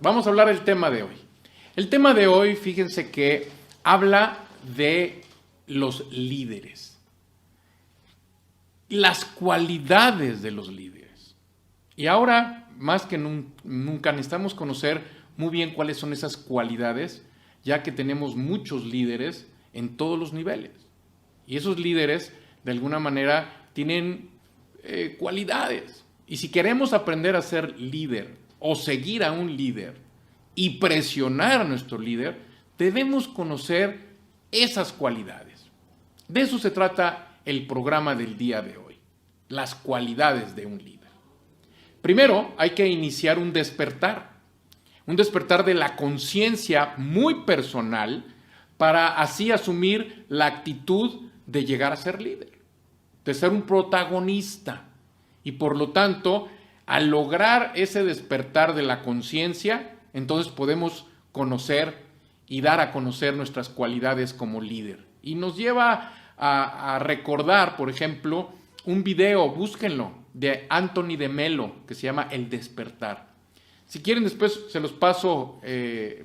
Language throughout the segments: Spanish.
vamos a hablar del tema de hoy. El tema de hoy, fíjense que habla de los líderes, las cualidades de los líderes. Y ahora, más que nunca, necesitamos conocer muy bien cuáles son esas cualidades, ya que tenemos muchos líderes en todos los niveles. Y esos líderes, de alguna manera, tienen cualidades. Y si queremos aprender a ser líder o seguir a un líder y presionar a nuestro líder, debemos conocer esas cualidades. De eso se trata el programa del día de hoy, las cualidades de un líder. Primero, hay que iniciar un despertar de la conciencia muy personal para así asumir la actitud de llegar a ser líder, de ser un protagonista. Y por lo tanto, al lograr ese despertar de la conciencia, entonces podemos conocer y dar a conocer nuestras cualidades como líder. Y nos lleva a recordar, por ejemplo, un video, búsquenlo, de Anthony de Melo, que se llama El Despertar. Si quieren, después se los paso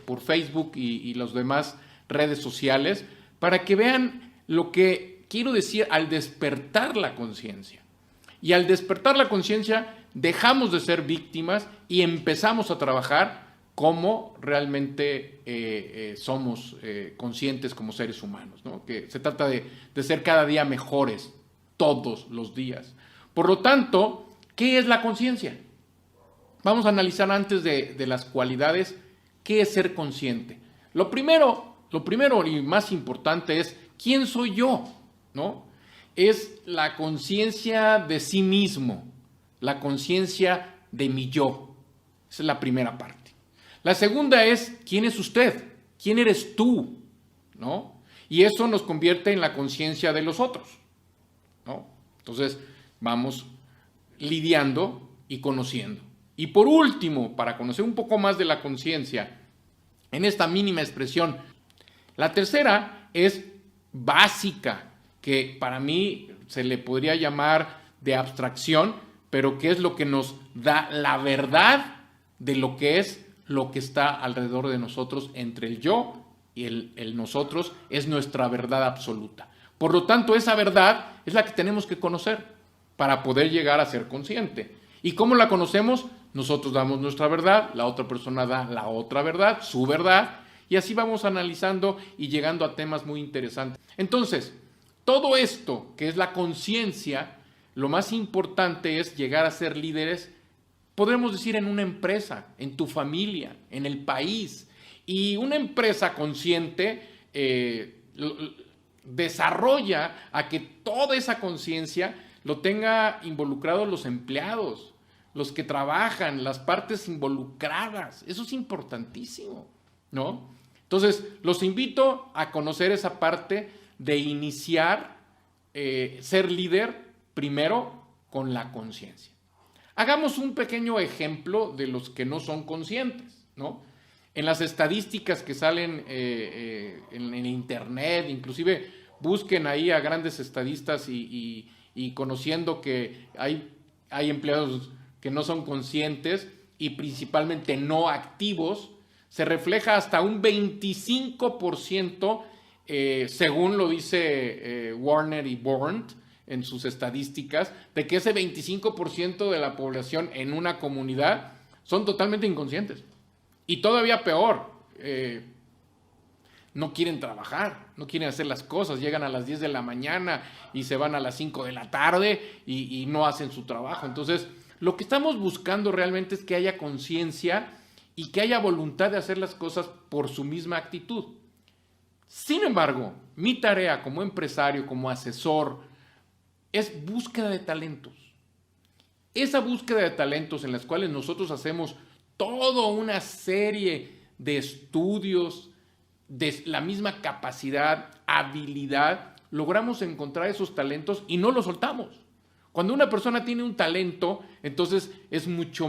por Facebook y las demás redes sociales para que vean lo que quiero decir al despertar la conciencia. Y al despertar la conciencia, dejamos de ser víctimas y empezamos a trabajar como realmente somos conscientes como seres humanos, ¿no? Que se trata de ser cada día mejores, todos los días. Por lo tanto, ¿qué es la conciencia? Vamos a analizar antes de las cualidades, ¿qué es ser consciente? Lo primero y más importante es, ¿quién soy yo? ¿No? Es la conciencia de sí mismo, la conciencia de mi yo. Esa es la primera parte. La segunda es, ¿quién es usted? ¿Quién eres tú? ¿No? Y eso nos convierte en la conciencia de los otros, ¿no? Entonces, vamos lidiando y conociendo. Y por último, para conocer un poco más de la conciencia, en esta mínima expresión, la tercera es básica, que para mí se le podría llamar de abstracción, pero que es lo que nos da la verdad de lo que es lo que está alrededor de nosotros, entre el yo y el nosotros, es nuestra verdad absoluta. Por lo tanto, esa verdad es la que tenemos que conocer para poder llegar a ser consciente. ¿Y cómo la conocemos? Nosotros damos nuestra verdad, la otra persona da la otra verdad, su verdad, y así vamos analizando y llegando a temas muy interesantes. Entonces, todo esto que es la conciencia, lo más importante es llegar a ser líderes, podremos decir en una empresa, en tu familia, en el país. Y una empresa consciente desarrolla a que toda esa conciencia lo tenga involucrados los empleados, los que trabajan, las partes involucradas. Eso es importantísimo, ¿no? Entonces, los invito a conocer esa parte de iniciar, ser líder, primero con la conciencia. Hagamos un pequeño ejemplo de los que no son conscientes, ¿no? En las estadísticas que salen en internet, inclusive busquen ahí a grandes estadistas y conociendo que hay empleados que no son conscientes y principalmente no activos, se refleja hasta un 25%, según lo dice Warner y Born en sus estadísticas, de que ese 25% de la población en una comunidad son totalmente inconscientes. Y todavía peor, no quieren trabajar, no quieren hacer las cosas, llegan a las 10 de la mañana y se van a las 5 de la tarde y no hacen su trabajo. Entonces, lo que estamos buscando realmente es que haya conciencia y que haya voluntad de hacer las cosas por su misma actitud. Sin embargo, mi tarea como empresario, como asesor, es búsqueda de talentos. Esa búsqueda de talentos en las cuales nosotros hacemos toda una serie de estudios, de la misma capacidad, habilidad, logramos encontrar esos talentos y no los soltamos. Cuando una persona tiene un talento, entonces es mucho,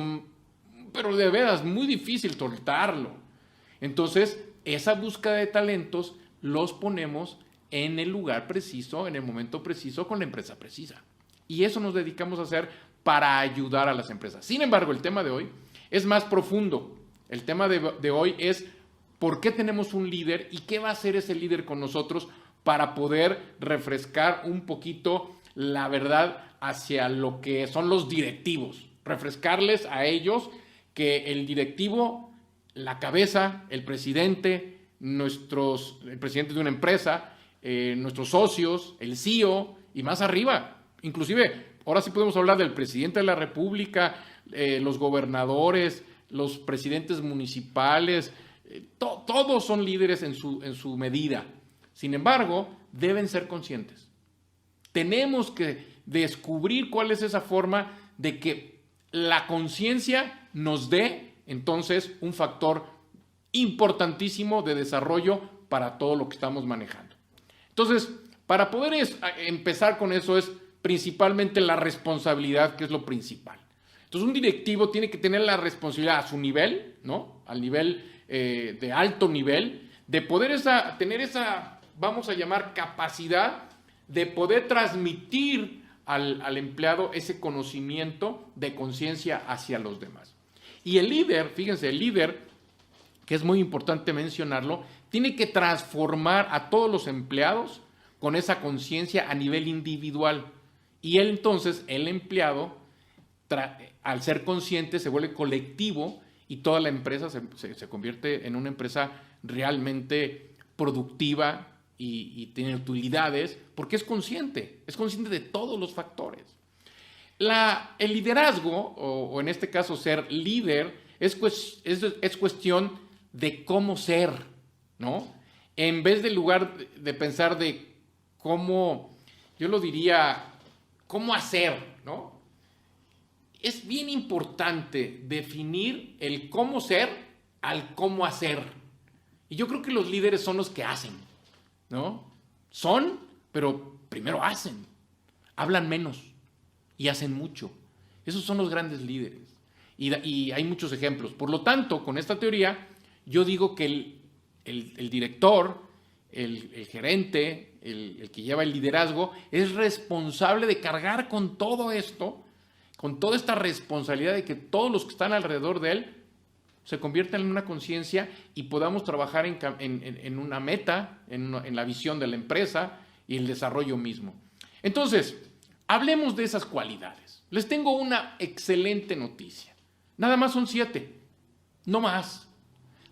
pero de veras, muy difícil soltarlo. Entonces, esa búsqueda de talentos los ponemos en el lugar preciso, en el momento preciso, con la empresa precisa. Y eso nos dedicamos a hacer para ayudar a las empresas. Sin embargo, el tema de hoy es más profundo. El tema de hoy es por qué tenemos un líder y qué va a hacer ese líder con nosotros para poder refrescar un poquito la verdad hacia lo que son los directivos. Refrescarles a ellos que el directivo, la cabeza, el presidente, el presidente de una empresa, nuestros socios, el CEO y más arriba. Inclusive, ahora sí podemos hablar del presidente de la República, los gobernadores, los presidentes municipales, todos son líderes en su medida. Sin embargo, deben ser conscientes. Tenemos que descubrir cuál es esa forma de que la conciencia nos dé entonces un factor importantísimo de desarrollo para todo lo que estamos manejando. Entonces, para poder empezar con eso es principalmente la responsabilidad, que es lo principal. Entonces, un directivo tiene que tener la responsabilidad a su nivel, ¿no? Al nivel de alto nivel, de poder tener esa, vamos a llamar, capacidad de poder transmitir al empleado ese conocimiento de conciencia hacia los demás. Y el líder, fíjense, el líder, que es muy importante mencionarlo, tiene que transformar a todos los empleados con esa conciencia a nivel individual. Y él entonces, el empleado, al ser consciente, se vuelve colectivo y toda la empresa se convierte en una empresa realmente productiva y tiene utilidades, porque es consciente de todos los factores. El liderazgo, o en este caso ser líder, es cuestión de cómo ser, ¿no? En vez del lugar de pensar de cómo, yo lo diría, cómo hacer, ¿no? Es bien importante definir el cómo ser al cómo hacer. Y yo creo que los líderes son los que hacen, ¿no? Son, pero primero hacen. Hablan menos y hacen mucho. Esos son los grandes líderes. Y hay muchos ejemplos. Por lo tanto, con esta teoría, yo digo que el director, el gerente, el que lleva el liderazgo, es responsable de cargar con todo esto, con toda esta responsabilidad de que todos los que están alrededor de él se conviertan en una conciencia y podamos trabajar en una meta, en la visión de la empresa y el desarrollo mismo. Entonces, hablemos de esas cualidades. Les tengo una excelente noticia. Nada más son 7, no más.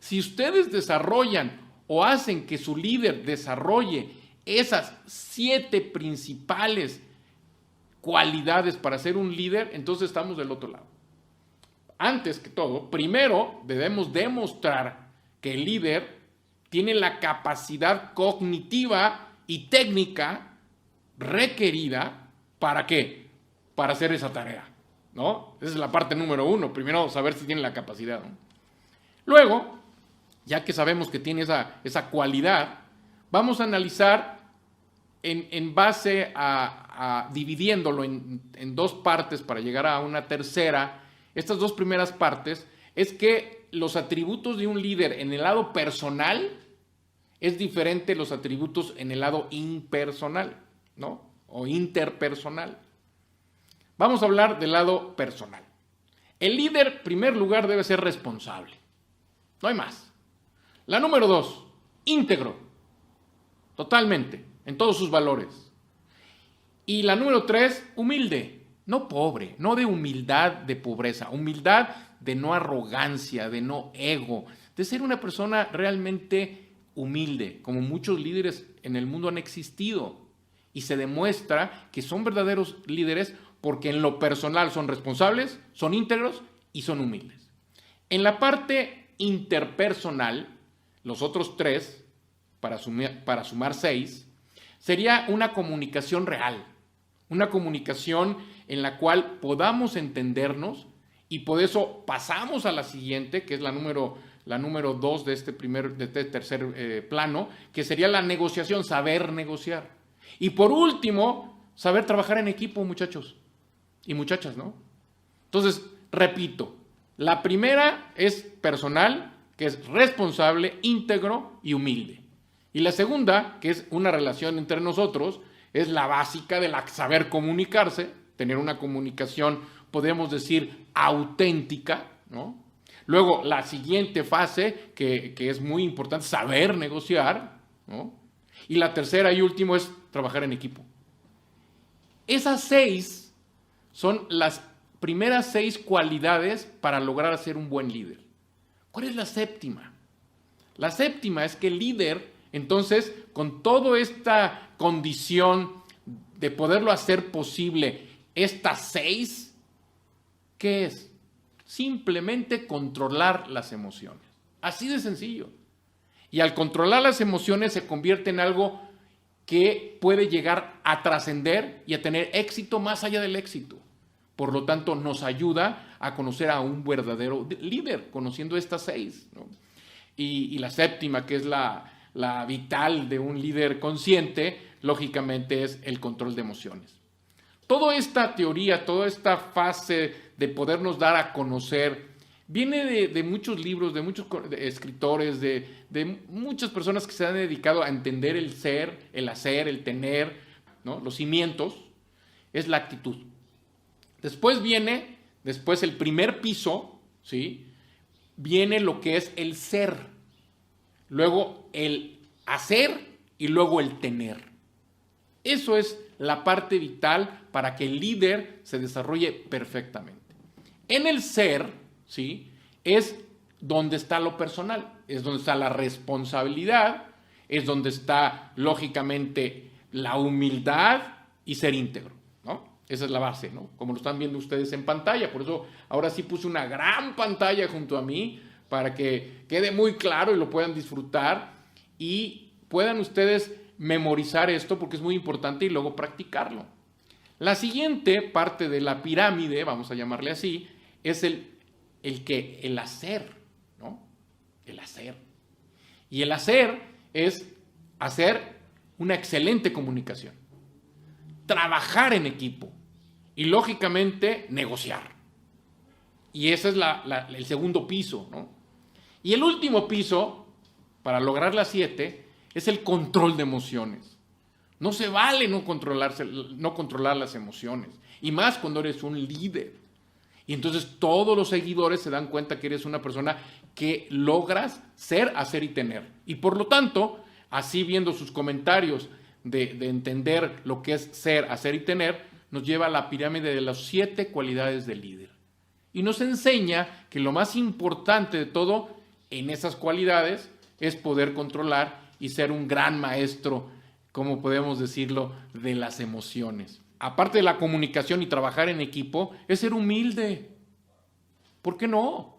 Si ustedes desarrollan o hacen que su líder desarrolle esas 7 principales cualidades para ser un líder, entonces estamos del otro lado. Antes que todo, primero debemos demostrar que el líder tiene la capacidad cognitiva y técnica requerida ¿para qué? Para hacer esa tarea, ¿no? Esa es la parte número 1. Primero saber si tiene la capacidad, ¿no? Luego, ya que sabemos que tiene esa cualidad, vamos a analizar en base a dividiéndolo en 2 partes para llegar a una tercera. Estas 2 primeras partes es que los atributos de un líder en el lado personal es diferente de los atributos en el lado impersonal, ¿no? O interpersonal. Vamos a hablar del lado personal. El líder, en primer lugar, debe ser responsable. No hay más. La número 2, íntegro. Totalmente, en todos sus valores. Y la número 3, humilde. No pobre, no de humildad de pobreza. Humildad de no arrogancia, de no ego. De ser una persona realmente humilde, como muchos líderes en el mundo han existido. Y se demuestra que son verdaderos líderes porque en lo personal son responsables, son íntegros y son humildes. En la parte interpersonal, los otros 3, para sumar 6, sería una comunicación real, una comunicación en la cual podamos entendernos y por eso pasamos a la siguiente, que es la número 2 de este tercer plano, que sería la negociación, saber negociar. Y por último, saber trabajar en equipo, muchachos y muchachas, ¿no? Entonces, repito, la primera es personal, que es responsable, íntegro y humilde. Y la segunda, que es una relación entre nosotros, es la básica de la saber comunicarse, tener una comunicación, podemos decir, auténtica, ¿no? Luego, la siguiente fase, que es muy importante, saber negociar, ¿no? Y la tercera y último es trabajar en equipo. Esas 6 son las primeras 6 cualidades para lograr ser un buen líder. ¿Cuál es la séptima? La séptima es que el líder, entonces, con toda esta condición de poderlo hacer posible, estas 6, ¿qué es? Simplemente controlar las emociones. Así de sencillo. Y al controlar las emociones se convierte en algo que puede llegar a trascender y a tener éxito más allá del éxito. Por lo tanto, nos ayuda a conocer a un verdadero líder, conociendo estas 6, ¿no? Y la séptima, que es la vital de un líder consciente, lógicamente es el control de emociones. Toda esta teoría, toda esta fase de podernos dar a conocer, viene de muchos libros, de muchos escritores, de muchas personas que se han dedicado a entender el ser, el hacer, el tener, ¿no? Los cimientos, es la actitud. Después viene el primer piso, ¿sí? Viene lo que es el ser, luego el hacer y luego el tener. Eso es la parte vital para que el líder se desarrolle perfectamente. En el ser, ¿sí? Es donde está lo personal, es donde está la responsabilidad, es donde está, lógicamente, la humildad y ser íntegro, ¿no? Esa es la base, ¿no? Como lo están viendo ustedes en pantalla. Por eso ahora sí puse una gran pantalla junto a mí para que quede muy claro y lo puedan disfrutar y puedan ustedes memorizar esto porque es muy importante y luego practicarlo. La siguiente parte de la pirámide, vamos a llamarle así, es el hacer, ¿no? El hacer. Y el hacer es hacer una excelente comunicación, trabajar en equipo y, lógicamente, negociar. Y ese es el segundo piso, ¿no? Y el último piso, para lograr las 7, es el control de emociones. No se vale no controlar las emociones, y más cuando eres un líder. Y entonces todos los seguidores se dan cuenta que eres una persona que logras ser, hacer y tener. Y por lo tanto, así viendo sus comentarios de entender lo que es ser, hacer y tener, nos lleva a la pirámide de las 7 cualidades del líder. Y nos enseña que lo más importante de todo en esas cualidades es poder controlar y ser un gran maestro, como podemos decirlo, de las emociones. Aparte de la comunicación y trabajar en equipo, es ser humilde. ¿Por qué no?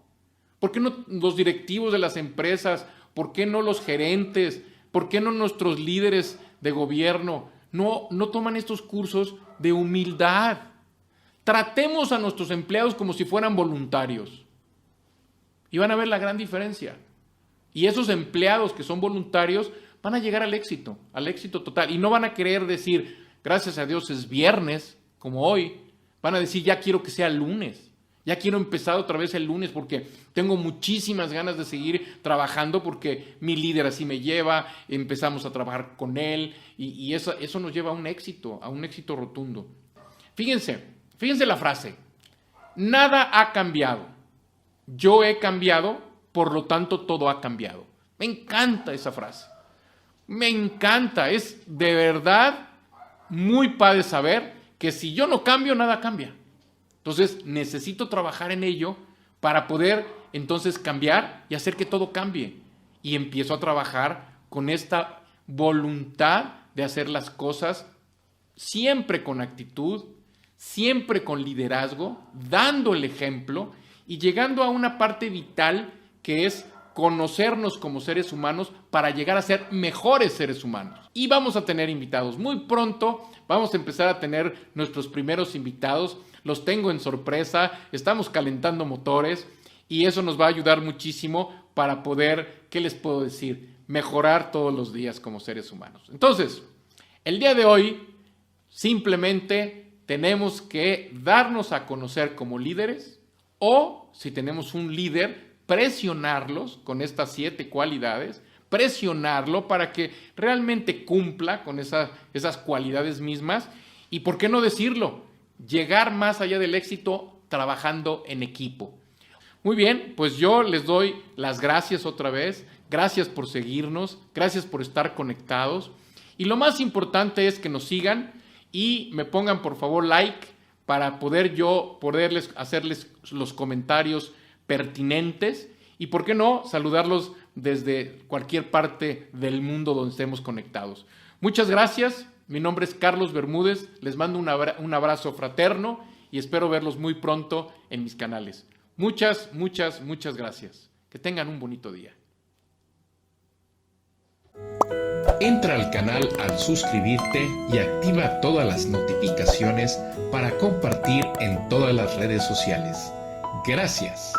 ¿Por qué no los directivos de las empresas? ¿Por qué no los gerentes? ¿Por qué no nuestros líderes de gobierno no toman estos cursos de humildad? Tratemos a nuestros empleados como si fueran voluntarios. Y van a ver la gran diferencia. Y esos empleados que son voluntarios van a llegar al éxito total. Y no van a querer decir, gracias a Dios es viernes, como hoy. Van a decir, ya quiero que sea lunes. Ya quiero empezar otra vez el lunes porque tengo muchísimas ganas de seguir trabajando porque mi líder así me lleva, empezamos a trabajar con él y eso nos lleva a un éxito rotundo. Fíjense la frase, nada ha cambiado, yo he cambiado, por lo tanto todo ha cambiado. Me encanta esa frase, me encanta, es de verdad muy padre saber que si yo no cambio, nada cambia. Entonces, necesito trabajar en ello para poder entonces cambiar y hacer que todo cambie. Y empiezo a trabajar con esta voluntad de hacer las cosas siempre con actitud, siempre con liderazgo, dando el ejemplo y llegando a una parte vital que es conocernos como seres humanos para llegar a ser mejores seres humanos. Y vamos a tener invitados. Muy pronto vamos a empezar a tener nuestros primeros invitados. Los tengo en sorpresa, estamos calentando motores y eso nos va a ayudar muchísimo para poder, ¿qué les puedo decir? Mejorar todos los días como seres humanos. Entonces, el día de hoy simplemente tenemos que darnos a conocer como líderes o, si tenemos un líder, presionarlos con estas 7 cualidades, presionarlo para que realmente cumpla con esas cualidades mismas y, ¿por qué no decirlo? Llegar más allá del éxito trabajando en equipo. Muy bien, pues yo les doy las gracias otra vez. Gracias por seguirnos, gracias por estar conectados. Y lo más importante es que nos sigan y me pongan por favor like para poderles hacerles los comentarios pertinentes y, ¿por qué no?, saludarlos desde cualquier parte del mundo donde estemos conectados. Muchas gracias. Mi nombre es Carlos Bermúdez. Les mando un abrazo fraterno y espero verlos muy pronto en mis canales. Muchas gracias. Que tengan un bonito día. Entra al canal al suscribirte y activa todas las notificaciones para compartir en todas las redes sociales. Gracias.